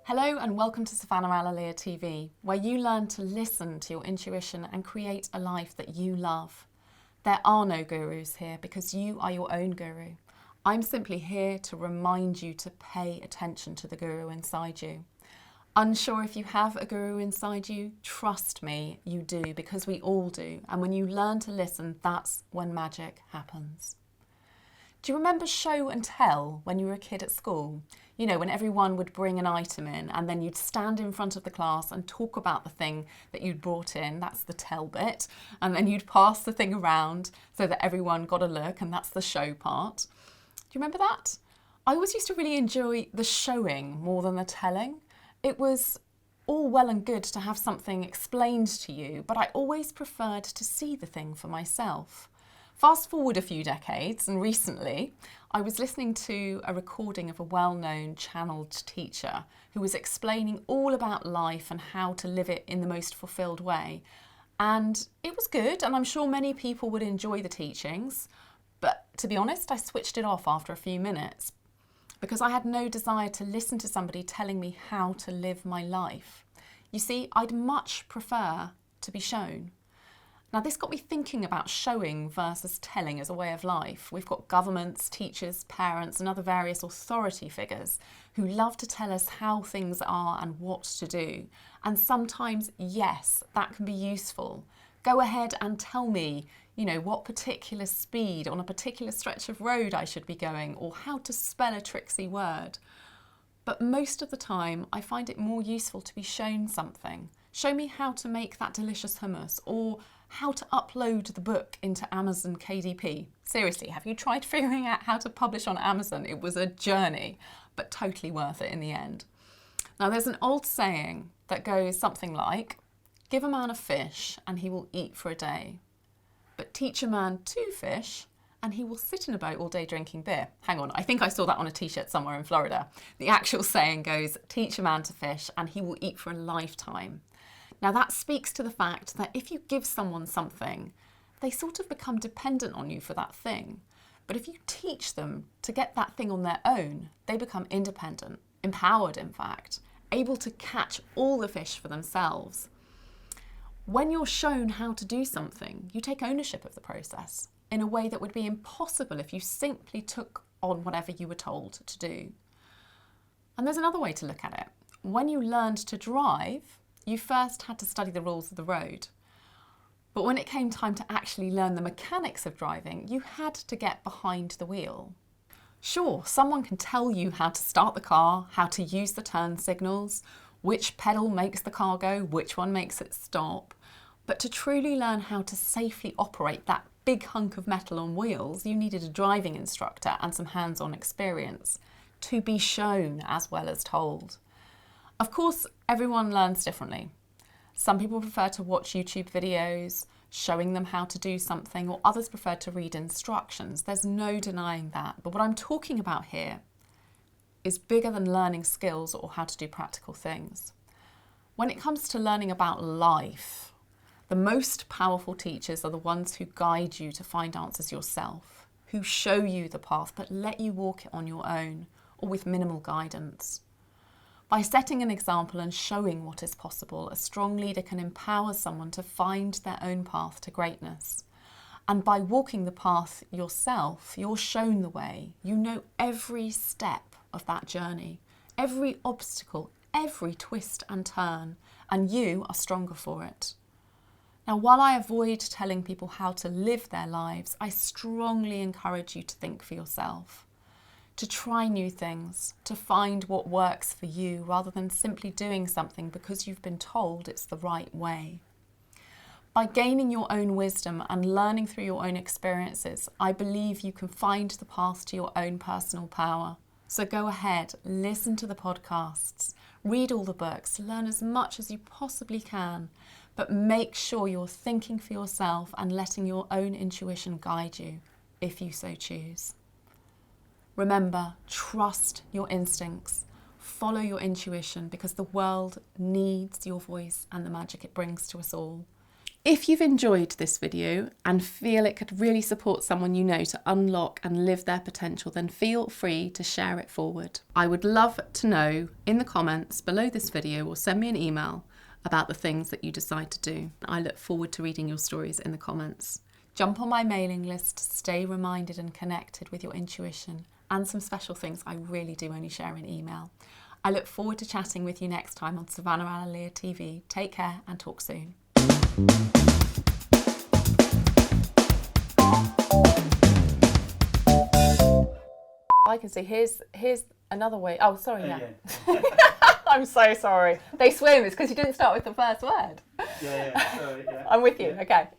Hello and welcome to Savannah Alalia TV, where you learn to listen to your intuition and create a life that you love. There are no gurus here because you are your own guru. I'm simply here to remind you to pay attention to the guru inside you. Unsure if you have a guru inside you? Trust me, you do, because we all do. And when you learn to listen, that's when magic happens. Do you remember show and tell when you were a kid at school? You know, when everyone would bring an item in and then you'd stand in front of the class and talk about the thing that you'd brought in, that's the tell bit, and then you'd pass the thing around so that everyone got a look, and that's the show part. Do you remember that? I always used to really enjoy the showing more than the telling. It was all well and good to have something explained to you, but I always preferred to see the thing for myself. Fast forward a few decades, and recently I was listening to a recording of a well-known channeled teacher who was explaining all about life and how to live it in the most fulfilled way. And it was good, and I'm sure many people would enjoy the teachings, but to be honest, I switched it off after a few minutes because I had no desire to listen to somebody telling me how to live my life. You see, I'd much prefer to be shown. Now, this got me thinking about showing versus telling as a way of life. We've got governments, teachers, parents, and other various authority figures who love to tell us how things are and what to do. And sometimes, yes, that can be useful. Go ahead and tell me, what particular speed on a particular stretch of road I should be going, or how to spell a tricksy word. But most of the time, I find it more useful to be shown something. Show me how to make that delicious hummus, or how to upload the book into Amazon KDP. Seriously, have you tried figuring out how to publish on Amazon? It was a journey, but totally worth it in the end. Now, there's an old saying that goes something like, give a man a fish and he will eat for a day, but teach a man 2 fish and he will sit in a boat all day drinking beer. Hang on, I think I saw that on a t-shirt somewhere in Florida. The actual saying goes, teach a man to fish and he will eat for a lifetime. Now, that speaks to the fact that if you give someone something, they sort of become dependent on you for that thing. But if you teach them to get that thing on their own, they become independent, empowered in fact, able to catch all the fish for themselves. When you're shown how to do something, you take ownership of the process in a way that would be impossible if you simply took on whatever you were told to do. And there's another way to look at it. When you learned to drive, you first had to study the rules of the road. But when it came time to actually learn the mechanics of driving, you had to get behind the wheel. Sure, someone can tell you how to start the car, how to use the turn signals, which pedal makes the car go, which one makes it stop. But to truly learn how to safely operate that big hunk of metal on wheels, you needed a driving instructor and some hands-on experience to be shown as well as told. Of course, everyone learns differently. Some people prefer to watch YouTube videos showing them how to do something, or others prefer to read instructions. There's no denying that. But what I'm talking about here is bigger than learning skills or how to do practical things. When it comes to learning about life, the most powerful teachers are the ones who guide you to find answers yourself, who show you the path but let you walk it on your own or with minimal guidance. By setting an example and showing what is possible, a strong leader can empower someone to find their own path to greatness. And by walking the path yourself, you're shown the way. You know every step of that journey, every obstacle, every twist and turn, and you are stronger for it. Now, while I avoid telling people how to live their lives, I strongly encourage you to think for yourself, to try new things, to find what works for you rather than simply doing something because you've been told it's the right way. By gaining your own wisdom and learning through your own experiences, I believe you can find the path to your own personal power. So go ahead, listen to the podcasts, read all the books, learn as much as you possibly can, but make sure you're thinking for yourself and letting your own intuition guide you, if you so choose. Remember, trust your instincts, follow your intuition because the world needs your voice and the magic it brings to us all. If you've enjoyed this video and feel it could really support someone you know to unlock and live their potential, then feel free to share it forward. I would love to know in the comments below this video, or send me an email about the things that you decide to do. I look forward to reading your stories in the comments. Jump on my mailing list to stay reminded and connected with your intuition, and some special things I really do only share in email. I look forward to chatting with you next time on Savannah Alalia TV. Take care and talk soon. I can see, here's another way. Oh, sorry, yeah. I'm so sorry. They swim, it's because you didn't start with the first word. Yeah, sorry, yeah. I'm with you, okay.